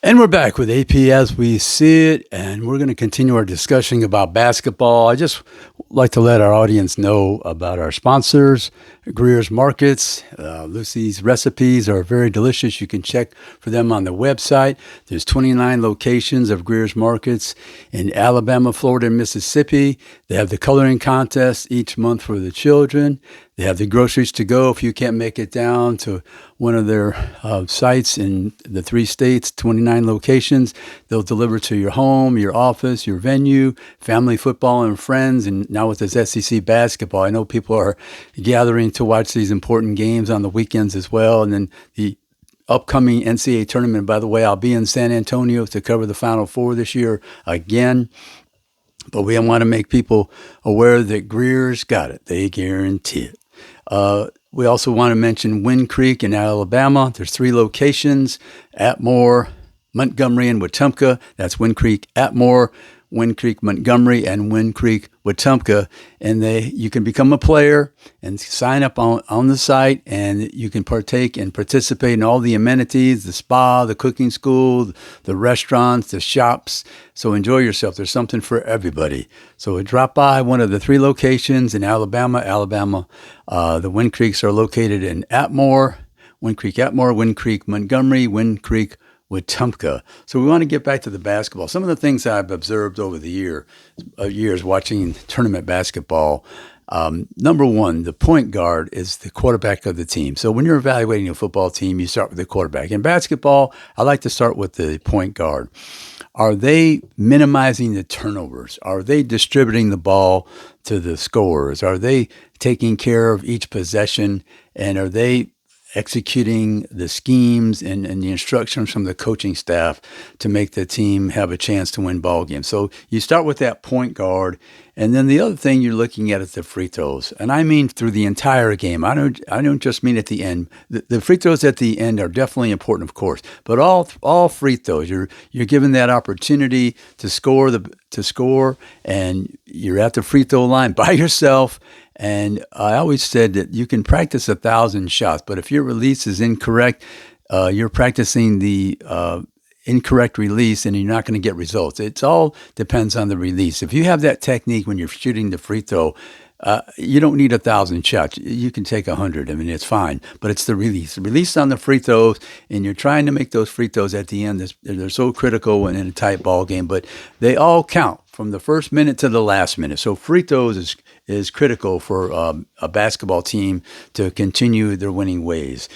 And we're back with AP as we see it, and we're going to continue our discussion about basketball. I just like to let our audience know about our sponsors, Greer's Markets. Lucy's recipes are very delicious. You can check for them on the website. There's 29 locations of Greer's Markets in Alabama, Florida, and Mississippi. They have the coloring contest each month for the children. They have the groceries to go if you can't make it down to one of their sites in the 3 states, 29 locations. They'll deliver to your home, your office, your venue, family football and friends. And now with this SEC basketball, I know people are gathering to watch these important games on the weekends as well. And then the upcoming NCAA tournament, by the way, I'll be in San Antonio to cover the Final Four this year again. But we want to make people aware that Greer's got it. They guarantee it. We also want to mention Wind Creek in Alabama. There's 3 locations, Atmore, Montgomery, and Wetumpka. That's Wind Creek, Atmore, Wind Creek, Montgomery, and Wind Creek, Wetumpka. And you can become a player and sign up on the site, and you can partake and participate in all the amenities, the spa, the cooking school, the restaurants, the shops. So enjoy yourself. There's something for everybody. So drop by one of the 3 locations in Alabama. The Wind Creeks are located in Atmore, Wind Creek, Atmore, Wind Creek, Montgomery, Wind Creek, Wetumpka. So we want to get back to the basketball. Some of the things I've observed over the years watching tournament basketball. Number one, the point guard is the quarterback of the team. So when you're evaluating a football team, you start with the quarterback. In basketball, I like to start with the point guard. Are they minimizing the turnovers? Are they distributing the ball to the scorers? Are they taking care of each possession? And are they executing the schemes and the instructions from the coaching staff to make the team have a chance to win ball games? So you start with that point guard, and then the other thing you're looking at is the free throws. And I mean through the entire game. I don't just mean at the end. The free throws at the end are definitely important, of course, but all free throws, you're given that opportunity to score, and you're at the free throw line by yourself. And I always said that you can practice 1,000 shots, but if your release is incorrect, you're practicing the incorrect release, and you're not going to get results. It all depends on the release. If you have that technique when you're shooting the free throw, you don't need 1,000 shots. You can take 100. I mean, it's fine, but it's the release. The release on the free throws, and you're trying to make those free throws at the end. They're so critical in a tight ball game, but they all count from the first minute to the last minute. So free throws is critical for a basketball team to continue their winning ways.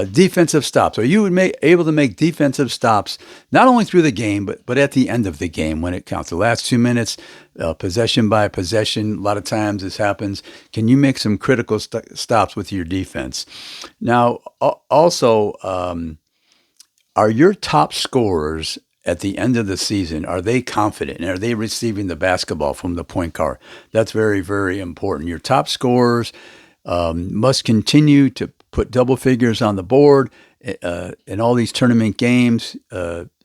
Defensive stops. Are you able to make defensive stops not only through the game, but at the end of the game when it counts? The last 2 minutes, possession by possession, a lot of times this happens. Can you make some critical stops with your defense? Now, also, are your top scorers at the end of the season, are they confident, and are they receiving the basketball from the point guard? That's very, very important. Your top scorers must continue to put double figures on the board. In all these tournament games,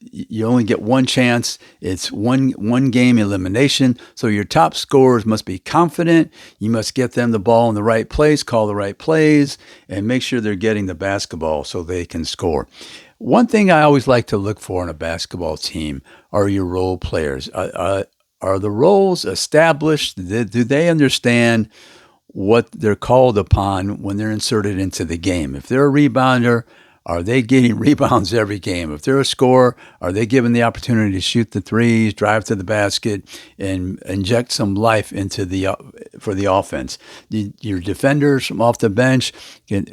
you only get one chance. It's one game elimination. So your top scorers must be confident. You must get them the ball in the right place, call the right plays, and make sure they're getting the basketball so they can score. One thing I always like to look for in a basketball team are your role players. Are the roles established? Do they understand what they're called upon when they're inserted into the game? If they're a rebounder, are they getting rebounds every game? If they're a scorer, are they given the opportunity to shoot the threes, drive to the basket, and inject some life into for the offense? Your defenders from off the bench,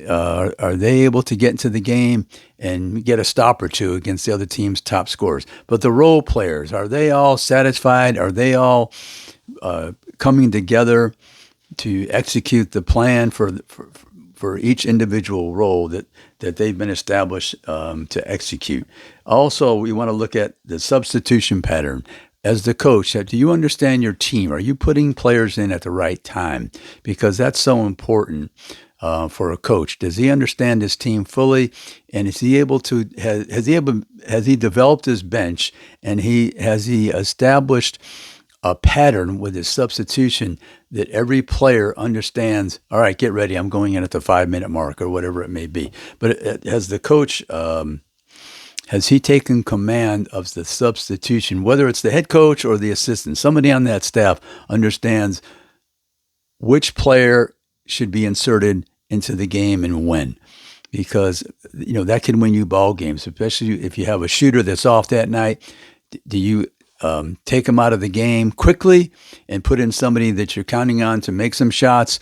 are they able to get into the game and get a stop or two against the other team's top scorers? But the role players, are they all satisfied? Are they all coming together to execute the plan for each individual role that they've been established to execute? Also, we want to look at the substitution pattern. As the coach, do you understand your team? Are you putting players in at the right time? Because that's so important for a coach. Does he understand his team fully? And is he able to, has he developed his bench, and has he established a pattern with his substitution that every player understands? All right, get ready. I'm going in at the 5-minute mark or whatever it may be. But has the coach has he taken command of the substitution, whether it's the head coach or the assistant? Somebody on that staff understands which player should be inserted into the game and when, because that can win you ball games, especially if you have a shooter that's off that night. Do you take him out of the game quickly and put in somebody that you're counting on to make some shots?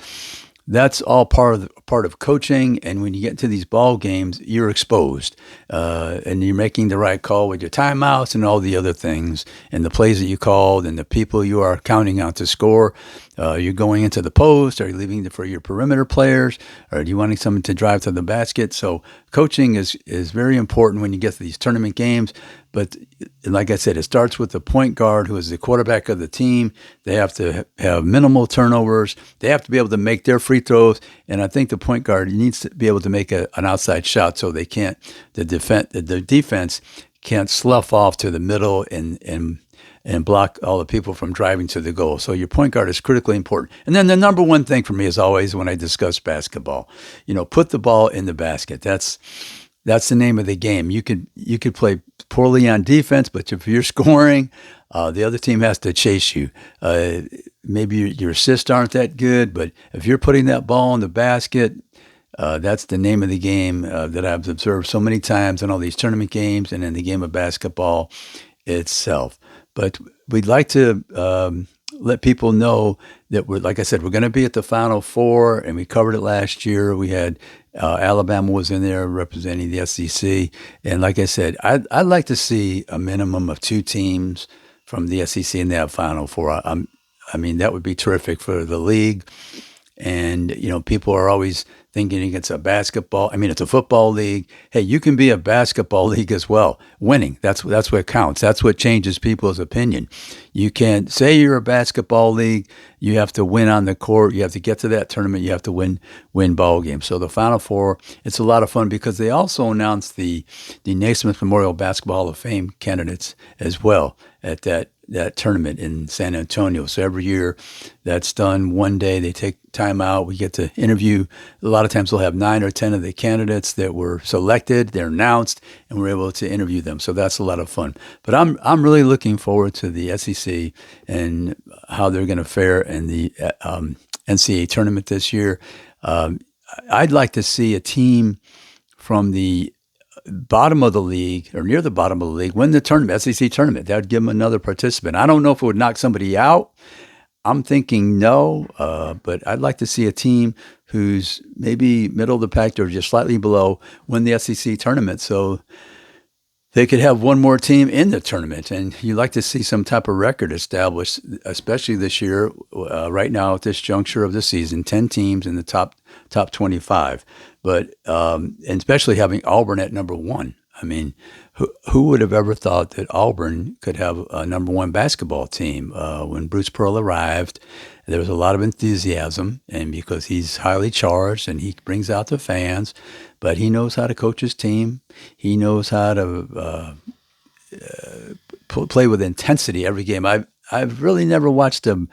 That's all part of coaching. And when you get into these ball games, you're exposed, and you're making the right call with your timeouts and all the other things, and the plays that you called, and the people you are counting on to score. You're going into the post. Are you leaving for your perimeter players? Or do you wanting someone to drive to the basket? So coaching is very important when you get to these tournament games. But like I said, it starts with the point guard, who is the quarterback of the team. They have to have minimal turnovers. They have to be able to make their free throws. And I think the point guard needs to be able to make an outside shot, so the defense can't slough off to the middle and block all the people from driving to the goal. So your point guard is critically important. And then the number one thing for me is always, when I discuss basketball, put the ball in the basket. That's the name of the game. You could play poorly on defense, but if you're scoring, the other team has to chase you. Maybe your assists aren't that good, but if you're putting that ball in the basket, that's the name of the game that I've observed so many times in all these tournament games and in the game of basketball itself. But we'd like to let people know that like I said, we're going to be at the Final Four, and we covered it last year. We had Alabama was in there representing the SEC, and like I said, I'd like to see a minimum of 2 teams from the SEC in that Final Four. I mean, that would be terrific for the league. And, people are always thinking it's it's a football league. Hey, you can be a basketball league as well. Winning, that's what counts. That's what changes people's opinion. You can't say you're a basketball league. You have to win on the court. You have to get to that tournament. You have to win ball games. So the Final Four, it's a lot of fun, because they also announced the Naismith Memorial Basketball Hall of Fame candidates as well at that tournament in San Antonio. So every year that's done one day. They take time out. We get to interview. A lot of times we'll have 9 or 10 of the candidates that were selected. They're announced, and we're able to interview them. So that's a lot of fun. But I'm really looking forward to the SEC and how they're going to fare in the NCAA tournament this year. I'd like to see a team from the bottom of the league, or near the bottom of the league, win the tournament, SEC tournament. That would give them another participant. I don't know if it would knock somebody out. I'm thinking no, but I'd like to see a team who's maybe middle of the pack or just slightly below win the SEC tournament, so they could have one more team in the tournament. And you'd like to see some type of record established, especially this year. Right now, at this juncture of the season, 10 teams in the top 25. But and especially having Auburn at number 1. I mean, who would have ever thought that Auburn could have a number 1 basketball team? When Bruce Pearl arrived, there was a lot of enthusiasm, and because he's highly charged and he brings out the fans, but he knows how to coach his team. He knows how to play with intensity every game. I've really never watched too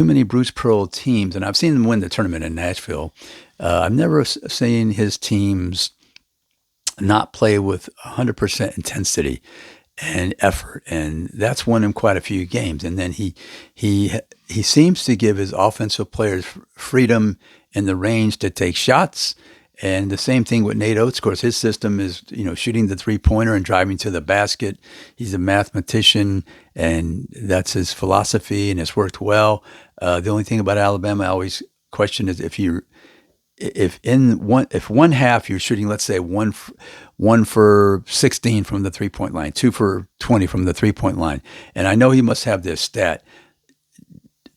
many Bruce Pearl teams, and I've seen them win the tournament in Nashville. I've never seen his teams not play with 100% intensity and effort, and that's won him quite a few games. And then he seems to give his offensive players freedom in the range to take shots. And the same thing with Nate Oates. Of course, his system is, shooting the 3-pointer and driving to the basket. He's a mathematician, and that's his philosophy, and it's worked well. The only thing about Alabama I always question is if one half you're shooting, let's say one for 16 from the 3-point line, 2 for 20 from the 3-point line, and I know he must have this stat.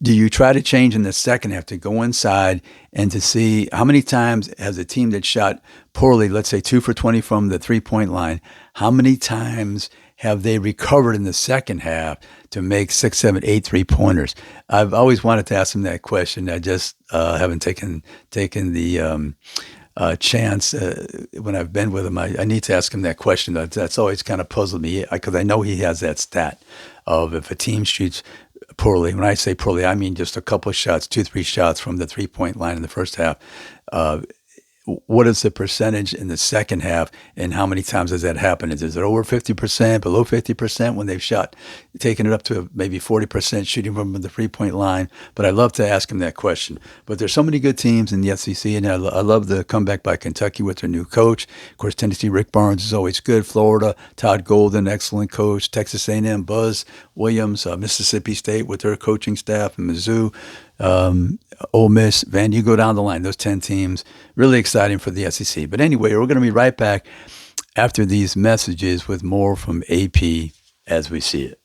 Do you try to change in the second half to go inside and to see how many times has a team that shot poorly, let's say 2 for 20 from the 3-point line, how many times have they recovered in the second half to make 6, 7, 8 3-pointers? I've always wanted to ask him that question. I just haven't taken the chance when I've been with him. I need to ask him that question. That's always kind of puzzled me, because I know he has that stat of if a team shoots poorly. When I say poorly, I mean just a couple of shots, 2-3 shots from the 3-point line in the first half. what is the percentage in the second half, and how many times has that happened? Is it over 50%, below 50% when they've taken it up to maybe 40% shooting from the 3-point line? But I love to ask him that question. But there's so many good teams in the SEC, and I love the comeback by Kentucky with their new coach. Of course, Tennessee, Rick Barnes is always good. Florida, Todd Golden, excellent coach. Texas A&M, Buzz Williams, Mississippi State with their coaching staff, and Mizzou. Ole Miss, Van, you go down the line, those 10 teams, really exciting for the SEC. But anyway, we're going to be right back after these messages with more from AP as we see it.